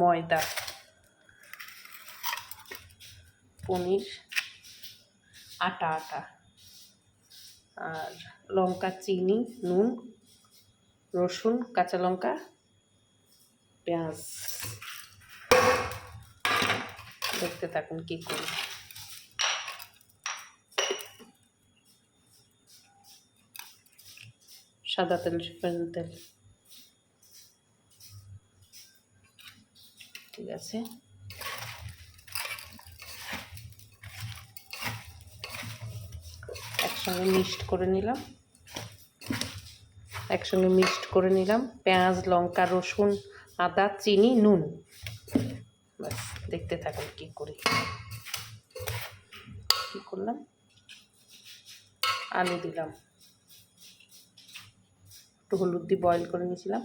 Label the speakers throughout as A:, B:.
A: ময়দা, পনির আটা আটা, আর লঙ্কা, চিনি, নুন, রসুন, কাঁচা লঙ্কা, পেঁয়াজ। দেখতে থাকুন কি করি। সাদা তেল, রিফাইন তেল। ঠিক আছে, একসঙ্গে মিক্সড করে নিলাম। পেঁয়াজ, লঙ্কা, রসুন, আদা, চিনি, নুন। ব্যাস, দেখতে থাকুন কি করি। কি করলাম, আলু দিলাম, একটু হলুদ দিয়ে বয়েল করে নিয়েছিলাম।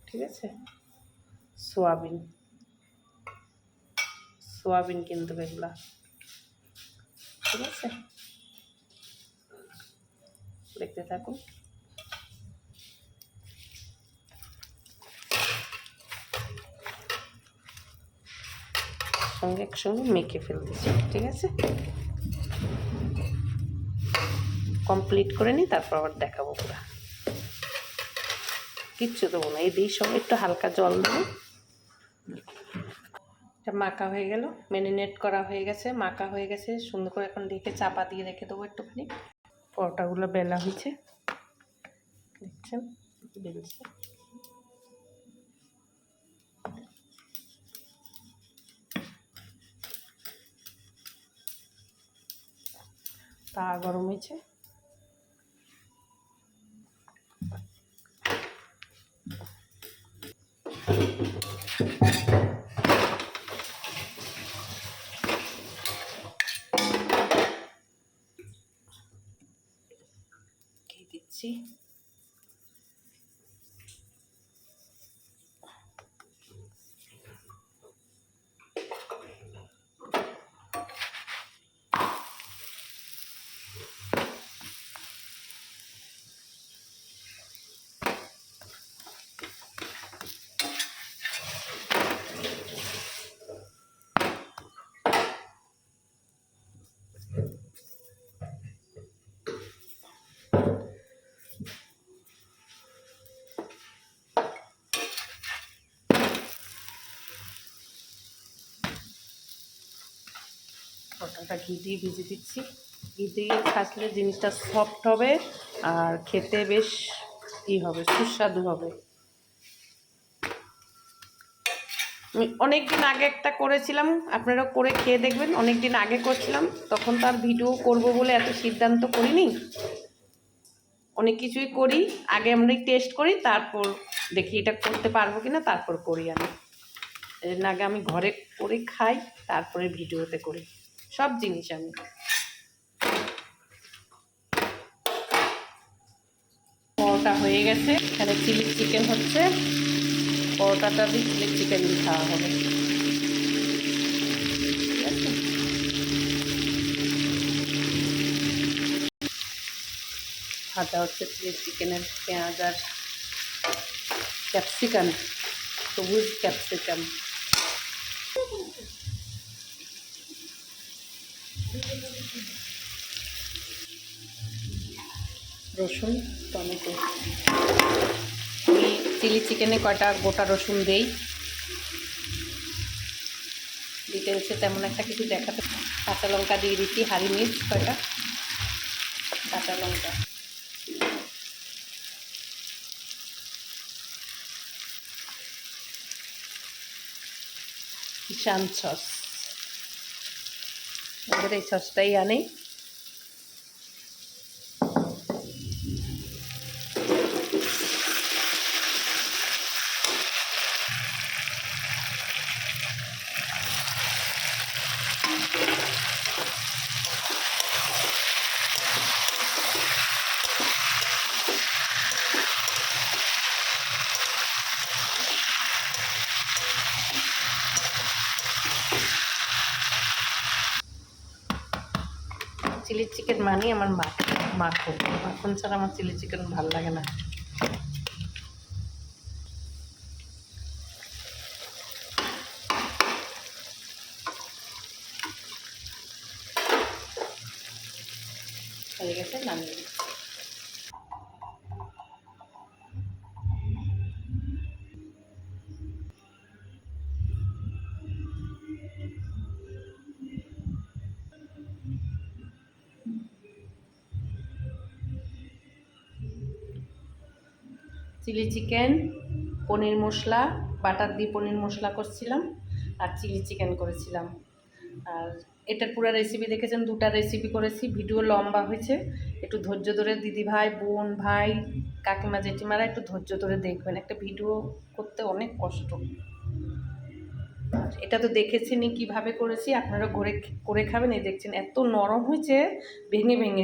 A: ঠিক আছে, সোয়াবিন কিন্তু এগুলা। ঠিক আছে, দেখতে থাকুন। একসঙ্গে মেখে ফেলতেছি। ঠিক আছে, কমপ্লিট করে নিই, তারপর আবার দেখাবো। পুরো কিচ্ছু দেবো না, এই দিই সব, একটু হালকা জল দেবো। এটা মাখা হয়ে গেল, ম্যারিনেট করা হয়ে গেছে, মাখা হয়ে গেছে সুন্দর করে। এখন ঢেকে চাপা দিয়ে রেখে দেবো একটুখানি। পরোটাগুলো বেলা হয়েছে, দেখছেন বেলছে। তা গরম হয়েছে। দিচ্ছি পরোটাটা ঘি দিয়ে ভিজে দিচ্ছি। ঘি দিয়ে ভাজলে জিনিসটা সফট হবে আর খেতে বেশ হবে, সুস্বাদু হবে। আমি অনেক দিন আগে একটা করেছিলাম, আপনারাও করে খেয়ে দেখবেন। অনেক দিন আগে করছিলাম, তখন তার ভিডিও করব বলে এত সিদ্ধান্ত করিনি। অনেক কিছুই করি, আগে আমরা টেস্ট করি, তারপর দেখি এটা করতে পারবো কিনা, তারপর করি। আমি এর আগে আমি ঘরে করে খাই, তারপরে ভিডিওতে করি সব জিনিস। আমি পরোটা হয়ে গেছে, এখানে চিলি চিকেন হচ্ছে। পরোটাটা দিয়ে চিলি চিকেন খাওয়া হবে। ঠিক আছে, ভাজা হচ্ছে চিলি চিকেনের পেঁয়াজ আর ক্যাপসিকাম, সবুজ ক্যাপসিকাম। রসুন, টমেটো। আমি চিলি চিকেনে কয়টা গোটা রসুন দেই, ডিটেলসে তেমন একটা কিছু দেখাতে। কাঁচা লঙ্কা দিয়ে দিচ্ছি, হারি মির্চ কয়টা, কাঁচা লঙ্কা। কিষান সস, আমাদের এই সসটাই আনে। চিলি চিকেন মানে আমার মাখন, মাখন ছাড়া আমার চিলি চিকেন ভালো লাগে না। এসে নামিয়ে দিচ্ছি। চিলি চিকেন, পনির মশলা, বাটার দিয়ে পনির মশলা করছিলাম, আর চিলি চিকেন করেছিলাম। আর এটার পুরো রেসিপি দেখেছেন, 2টা রেসিপি করেছি, ভিডিও লম্বা হয়েছে, একটু ধৈর্য ধরে দিদি ভাই, বোন ভাই, কাকিমা জেঠিমারা একটু ধৈর্য ধরে দেখবেন, একটা ভিডিও করতে অনেক কষ্ট। আর এটা তো দেখেছেনই কীভাবে করেছি, আপনারা করে করে খাবেন। এই দেখছেন এত নরম হয়েছে, ভেঙে ভেঙে